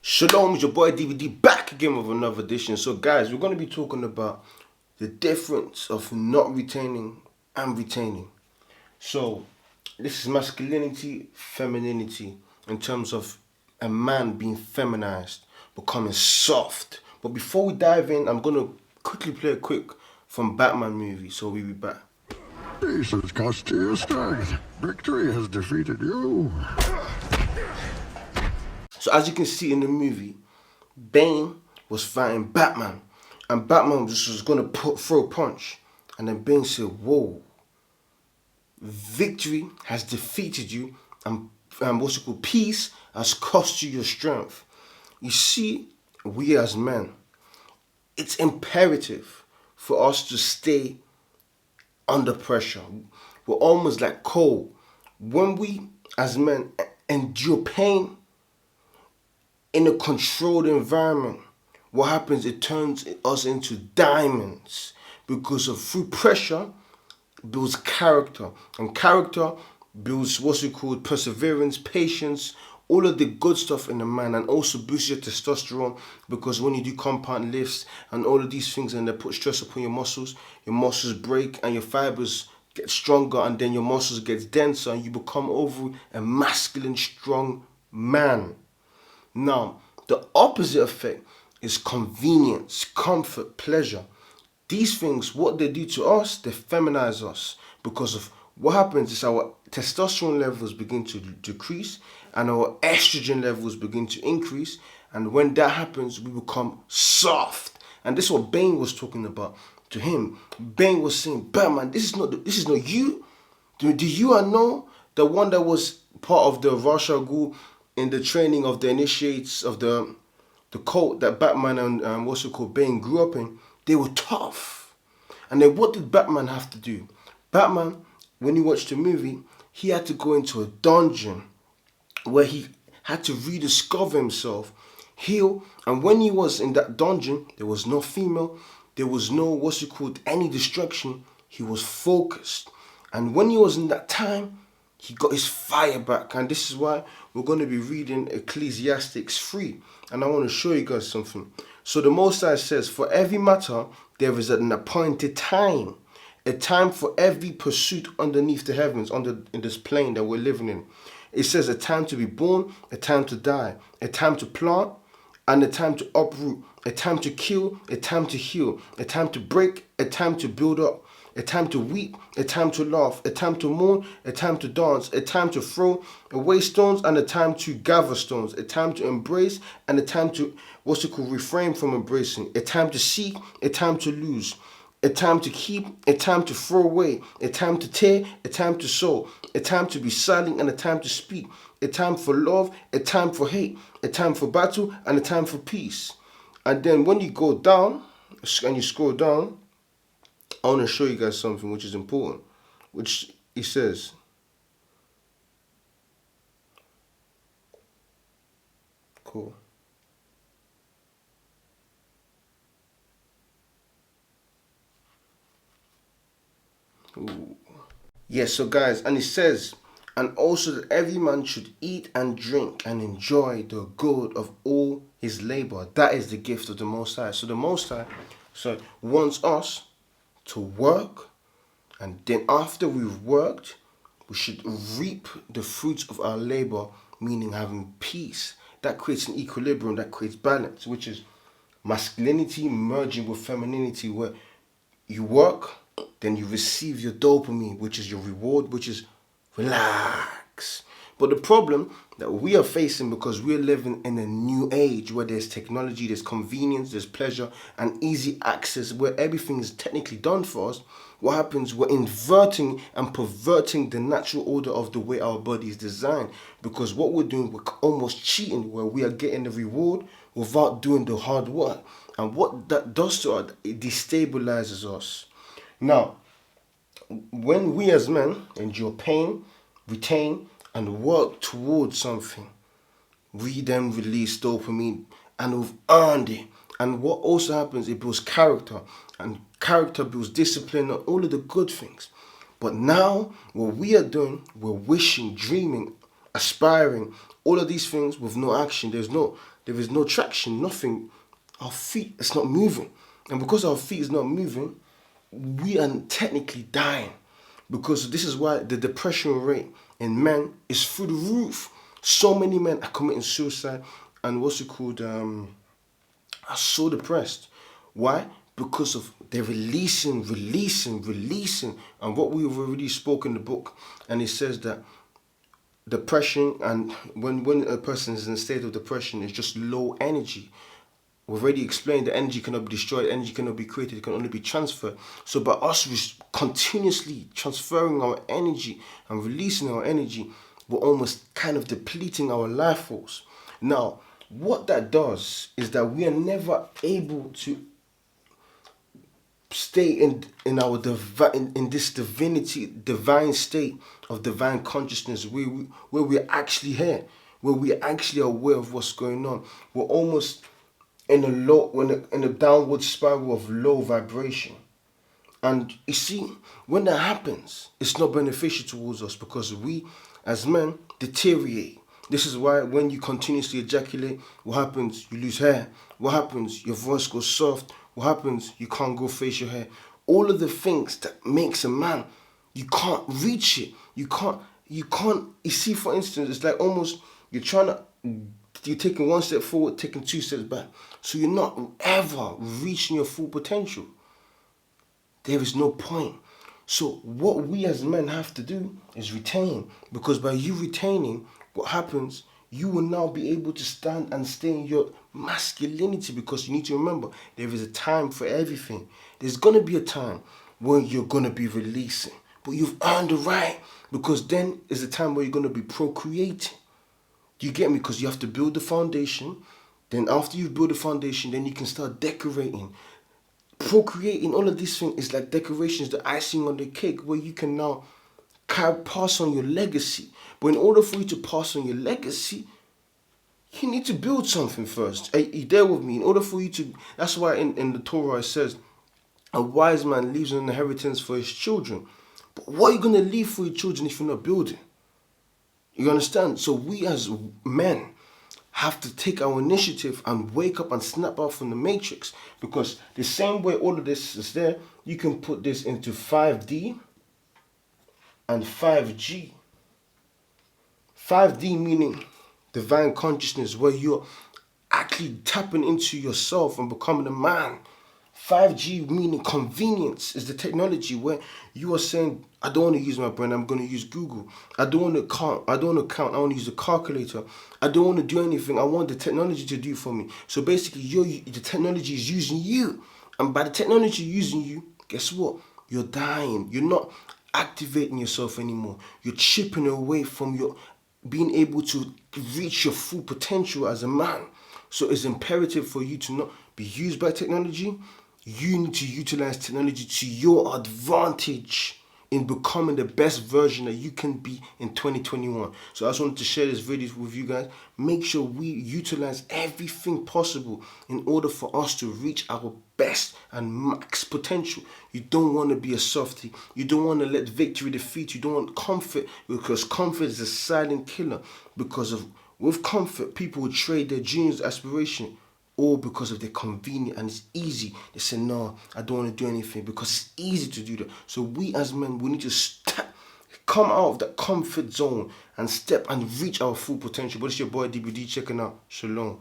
Shalom, it's your boy DVD back again with another edition. So guys, we're going to be talking about the difference of not retaining and retaining. So this is masculinity, femininity in terms of a man being feminized, becoming soft. But before we dive in, I'm going to quickly play a quick from Batman movie. So we'll be back. Peace has cost you your strength. Victory has defeated you. So as you can see in the movie, Bane was fighting Batman, and Batman just was gonna throw a punch, and then Bane said, "Whoa, victory has defeated you, and peace has cost you your strength." You see, we as men, it's imperative for us to stay under pressure. We're almost like coal. When we as men endure pain in a controlled environment, what happens? It turns us into diamonds because of through pressure builds character, and character builds what's it called perseverance, patience, all of the good stuff in the man, and also boosts your testosterone because when you do compound lifts and all of these things and they put stress upon your muscles break and your fibers get stronger, and then your muscles get denser and you become over a masculine, strong man. Now, the opposite effect is convenience, comfort, pleasure. These things, what they do to us, they feminize us because of what happens is our testosterone levels begin to decrease and our estrogen levels begin to increase. And when that happens, we become soft. And this is what Bane was talking about to him. Bane was saying, "Batman, this is not you. Do you know the one that was part of the Ra's al Ghul in the training of the initiates of the cult that Batman and Bane grew up in? They were tough." And then what did Batman have to do? Batman, when you watch the movie, he had to go into a dungeon where he had to rediscover himself, heal, and when he was in that dungeon, there was no female, there was no any distraction. He was focused. And when he was in that time, he got his fire back. And this is why we're going to be reading Ecclesiastes 3. And I want to show you guys something. So the Most High says, "For every matter there is an appointed time. A time for every pursuit underneath the heavens, in this plane that we're living in." It says a time to be born, a time to die, a time to plant, and a time to uproot, a time to kill, a time to heal, a time to break, a time to build up, a time to weep, a time to laugh, a time to mourn, a time to dance, a time to throw away stones, and a time to gather stones, a time to embrace, and a time to refrain from embracing, a time to seek, a time to lose, a time to keep, a time to throw away, a time to tear, a time to sow, a time to be silent, and a time to speak, a time for love, a time for hate, a time for battle, and a time for peace. And then when you go down and you scroll down, I want to show you guys something which is important, which he says. Cool. Ooh. Yes, so guys, and it says, "And also that every man should eat and drink and enjoy the good of all his labor." That is the gift of the Most High. So the Most High wants us to work, and then after we've worked, we should reap the fruits of our labor, meaning having peace. That creates an equilibrium, that creates balance, which is masculinity merging with femininity, where you work, then you receive your dopamine, which is your reward, which is relax. But the problem that we are facing, because we're living in a new age where there's technology, there's convenience, there's pleasure, and easy access, where everything is technically done for us, what happens? We're inverting and perverting the natural order of the way our body is designed. Because what we're doing, we're almost cheating, where we are getting the reward without doing the hard work. And what that does to us, it destabilizes us. Now, when we as men endure pain, retain, and work towards something, we then release dopamine, and we've earned it. And what also happens, it builds character, and character builds discipline, and all of the good things. But now, what we are doing, we're wishing, dreaming, aspiring, all of these things with no action. There's no there is no traction, nothing. Our feet is not moving. And because our feet is not moving, we are technically dying. Because this is why the depression rate in men is through the roof. So many men are committing suicide and what's it called? Are so depressed. Why? Because of they're releasing. And what we've already spoken in the book, and it says that depression, and when a person is in a state of depression, is just low energy. We've already explained that energy cannot be destroyed, energy cannot be created, it can only be transferred. So by us continuously transferring our energy and releasing our energy, we're almost kind of depleting our life force. Now, what that does is that we are never able to stay in our in this divine state of divine consciousness where we're actually here, where we're actually aware of what's going on. We're almost in a downward spiral of low vibration. And you see, when that happens, it's not beneficial towards us because we, as men, deteriorate. This is why when you continuously ejaculate, what happens? You lose hair. What happens? Your voice goes soft. What happens? You can't go face your hair. All of the things that makes a man, you can't reach it. You can't, you see, for instance, it's like almost you're taking one step forward, taking two steps back. So you're not ever reaching your full potential. There is no point. So what we as men have to do is retain. Because by you retaining, what happens, you will now be able to stand and stay in your masculinity, because you need to remember, there is a time for everything. There's going to be a time when you're going to be releasing. But you've earned the right, because then is the time where you're going to be procreating. Do you get me? Because you have to build the foundation. Then after you build the foundation, then you can start decorating. Procreating, all of these things is like decorations, the icing on the cake, where you can now pass on your legacy. But in order for you to pass on your legacy, you need to build something first. Are you there with me? In order for you to, that's why in the Torah it says, a wise man leaves an inheritance for his children. But what are you going to leave for your children if you're not building? You understand? So we as men have to take our initiative and wake up and snap out from the matrix. Because the same way all of this is there, you can put this into 5D and 5G. 5D meaning divine consciousness, where you're actually tapping into yourself and becoming a man. 5G meaning convenience is the technology where you are saying, I don't want to use my brain, I'm going to use Google. I don't want to count, I want to use a calculator. I don't want to do anything, I want the technology to do for me. So basically, the technology is using you. And by the technology using you, guess what? You're dying. You're not activating yourself anymore. You're chipping away from your being able to reach your full potential as a man. So it's imperative for you to not be used by technology. You need to utilize technology to your advantage in becoming the best version that you can be in 2021. So I just wanted to share this video with you guys. Make sure we utilize everything possible in order for us to reach our best and max potential. You don't want to be a softie. You don't want to let victory defeat you. You don't want comfort, because comfort is a silent killer. Because with comfort, people will trade their dreams, aspiration, all because of their convenience, and it's easy. They say, no, I don't want to do anything, because it's easy to do that. So we as men, we need to come out of that comfort zone and step and reach our full potential. But it's your boy DBD checking out. Shalom.